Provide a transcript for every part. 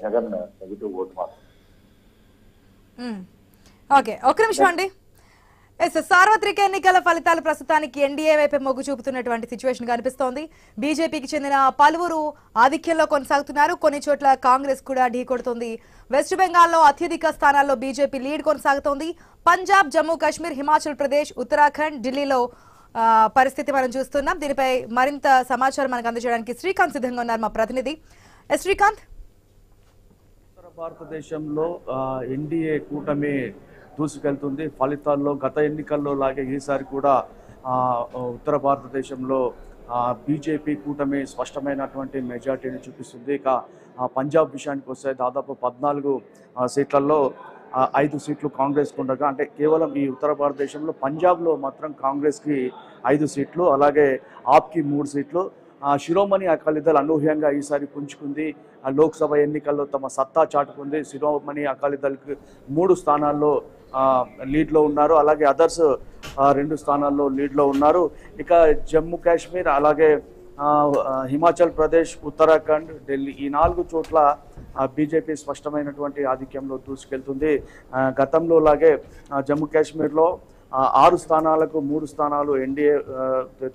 Jagan negative vote మాత్రం. Okay, ఒక్క నిమిషం అండి. సార్వత్రిక ఎన్నికల ఫలితాలు ప్రస్తుతానికి ఎన్డీఏ వైపే మొగ్గు చూపుతున్నటువంటి సిచ్యువేషన్ కనిపిస్తోంది. బీజేపీకి చెందిన పలువురు ఆధిక్యంలో కొనసాగుతున్నారు. కొన్ని చోట్ల కాంగ్రెస్ కూడా ఢీకొడుతోంది. వెస్ట్ బెంగాల్లో అత్యధిక స్థానాల్లో బీజేపీ లీడ్ కొనసాగుతోంది. పంజాబ్, జమ్మూ కాశ్మీర్, హిమాచల్ ప్రదేశ్, ఉత్తరాఖండ్, ఢిల్లీలో పరిస్థితి మనం చూస్తున్నాం. దీనిపై మరింత సమాచారం మనకు అందజేయడానికి శ్రీకాంత్ సిద్ధంగా ఉన్నారు, మా ప్రతినిధి. శ్రీకాంత్, ఉత్తర భారతదేశంలో ఎన్డీఏ కూటమి దూసుకెళ్తుంది. ఫలితాల్లో గత ఎన్నికల్లో లాగే ఈసారి కూడా ఉత్తర భారతదేశంలో బీజేపీ కూటమి స్పష్టమైనటువంటి మెజార్టీని చూపిస్తుంది. ఇక పంజాబ్ విషయానికి వస్తే దాదాపు 14 సీట్లలో 5 సీట్లు కాంగ్రెస్కి ఉండగా, అంటే కేవలం ఈ ఉత్తర భారతదేశంలో పంజాబ్లో మాత్రం కాంగ్రెస్కి 5 సీట్లు, అలాగే ఆప్కి 3 సీట్లు. శిరోమణి అకాలీదళ్ అనూహ్యంగా ఈసారి పుంజుకుంది. లోక్సభ ఎన్నికల్లో తమ సత్తా చాటుకుంది. శిరోమణి అకాలీదళ్కి 3 స్థానాల్లో లీడ్లో ఉన్నారు, అలాగే అదర్స్ 2 స్థానాల్లో లీడ్లో ఉన్నారు. ఇక జమ్మూ కాశ్మీర్, అలాగే హిమాచల్ ప్రదేశ్, ఉత్తరాఖండ్, ఢిల్లీ ఈ 4 చోట్ల బీజేపీ స్పష్టమైనటువంటి ఆధిక్యంలో దూసుకెళ్తుంది. గతంలో లాగే జమ్మూ కాశ్మీర్లో 6 స్థానాలకు 3 స్థానాలు ఎన్డీఏ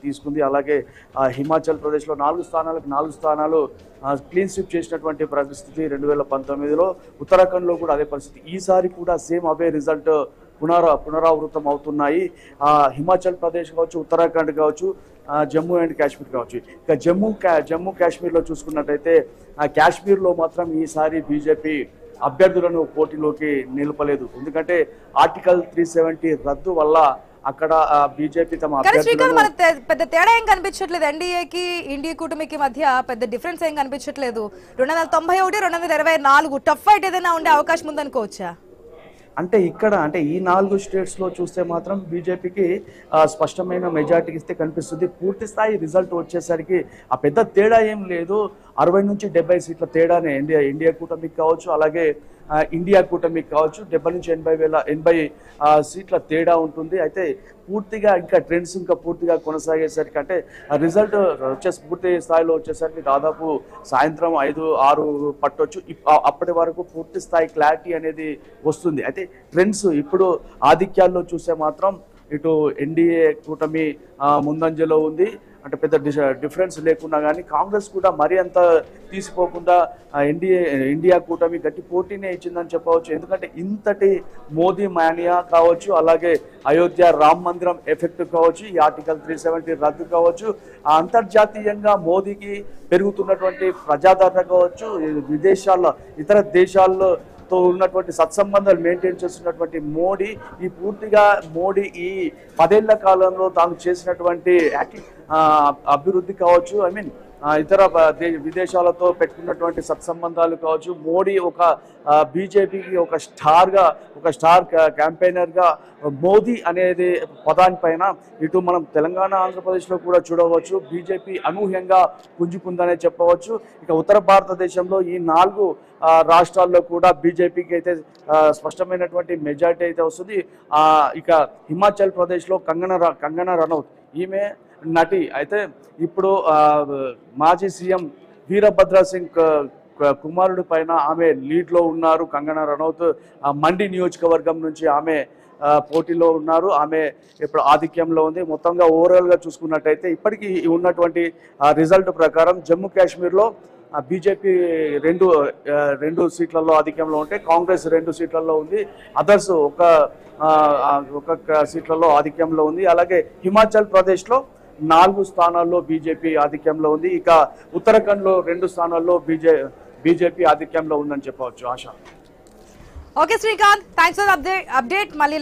తీసుకుంది. అలాగే హిమాచల్ ప్రదేశ్లో 4 స్థానాలకు 4 స్థానాలు క్లీన్ స్వీప్ చేసినటువంటి పరిస్థితి 2019లో. ఉత్తరాఖండ్లో కూడా అదే పరిస్థితి. ఈసారి కూడా సేమ్ అవే రిజల్ట్ పునరావృతం అవుతున్నాయి. హిమాచల్ ప్రదేశ్ కావచ్చు, ఉత్తరాఖండ్ కావచ్చు, జమ్మూ అండ్ కాశ్మీర్ కావచ్చు. ఇక జమ్మూ కాశ్మీర్లో చూసుకున్నట్టయితే కాశ్మీర్లో మాత్రం ఈసారి బీజేపీ అభ్యర్థులను పోటీలోకి నిలపలేదు. ఎందుకంటే ఆర్టికల్ 370 రద్దు వల్ల అక్కడ బీజేపీ తమ పెద్ద తేడా ఏం కనిపించట్లేదు. ఎన్డీఏకి ఇండియా కూటమికి మధ్య పెద్ద డిఫరెన్స్ ఏం కనిపించట్లేదు. 291, 224 టఫ్ ఫైట్ ఏదైనా ఉండే అవకాశం ఉందనుకోవచ్చా? అంటే ఈ 4 స్టేట్స్లో చూస్తే మాత్రం బీజేపీకి స్పష్టమైన మెజార్టీ ఇస్తే కనిపిస్తుంది. పూర్తి స్థాయి రిజల్ట్ వచ్చేసరికి ఆ పెద్ద తేడా ఏం లేదు. 60 నుంచి 70 సీట్ల తేడానే ఇండియా కూటమికి కావచ్చు, అలాగే ఇండియా కూటమికి కావచ్చు 70 నుంచి 80 సీట్ల తేడా ఉంటుంది. అయితే పూర్తిగా ట్రెండ్స్ పూర్తిగా కొనసాగేసరికి, అంటే రిజల్ట్ పూర్తి స్థాయిలో వచ్చేసరికి దాదాపు సాయంత్రం 5-6 పట్టొచ్చు. అప్పటి వరకు పూర్తి స్థాయి క్లారిటీ అనేది వస్తుంది. అయితే ట్రెండ్స్ ఇప్పుడు ఆధిక్యాల్లో చూస్తే మాత్రం ఇటు ఎన్డీఏ కూటమి ముందంజలో ఉంది. అంటే పెద్ద డిఫరెన్స్ లేకున్నా కానీ కాంగ్రెస్ కూడా మరీ అంత తీసిపోకుండా ఇండియా కూటమి గట్టి పోటీనే ఇచ్చిందని చెప్పవచ్చు. ఎందుకంటే ఇంతటి మోదీ మానియా కావచ్చు, అలాగే అయోధ్య రామ్ మందిరం ఎఫెక్ట్ కావచ్చు, ఈ ఆర్టికల్ 370 రద్దు కావచ్చు, అంతర్జాతీయంగా మోదీకి పెరుగుతున్నటువంటి ప్రజాదరణ కావచ్చు, విదేశాల్లో ఇతర దేశాల్లో ఉన్నటువంటి సత్సంబంధాలు మెయింటైన్ చేస్తున్నటువంటి మోడీ ఈ 10 ఏళ్ల కాలంలో తాను చేసినటువంటి అభివృద్ధి కావచ్చు, ఇతర విదేశాలతో పెట్టుకున్నటువంటి సత్సంబంధాలు కావచ్చు, మోడీ ఒక బీజేపీకి ఒక స్టార్ క్యాంపెయినర్గా మోదీ అనేది పదానిపైన ఇటు మనం తెలంగాణ, ఆంధ్రప్రదేశ్లో కూడా చూడవచ్చు. బీజేపీ అనూహ్యంగా పుంజుకుందనే చెప్పవచ్చు. ఇక ఉత్తర భారతదేశంలో ఈ 4 రాష్ట్రాల్లో కూడా బీజేపీకి అయితే స్పష్టమైనటువంటి మెజార్టీ అయితే వస్తుంది. ఇక హిమాచల్ ప్రదేశ్లో కంగనా రనౌత్, ఈమె నటి. అయితే ఇప్పుడు మాజీ సీఎం వీరభద్ర సింగ్ కుమారుడి పైన ఆమె లీడ్లో ఉన్నారు. కంగనా రనౌత్ మండి నియోజకవర్గం నుంచి ఆమె పోటీలో ఉన్నారు. ఆమె ఇప్పుడు ఆధిక్యంలో ఉంది. మొత్తంగా ఓవరాల్గా చూసుకున్నట్టయితే ఇప్పటికీ ఉన్నటువంటి రిజల్ట్ ప్రకారం జమ్మూ కాశ్మీర్లో బీజేపీ 2 సీట్లలో ఆధిక్యంలో ఉంటే కాంగ్రెస్ 2 సీట్లలో ఉంది. అదర్స్ ఒక సీట్లలో ఆధిక్యంలో ఉంది. అలాగే హిమాచల్ ప్రదేశ్లో 4 స్థానాల్లో బీజేపీ ఆధిక్యంలో ఉంది. ఇక ఉత్తరాఖండ్లో 2 స్థానాల్లో బీజేపీ ఆధిక్యంలో ఉందని చెప్పవచ్చు. ఆశ. Okay Srikanth, thanks for update. మళ్ళీ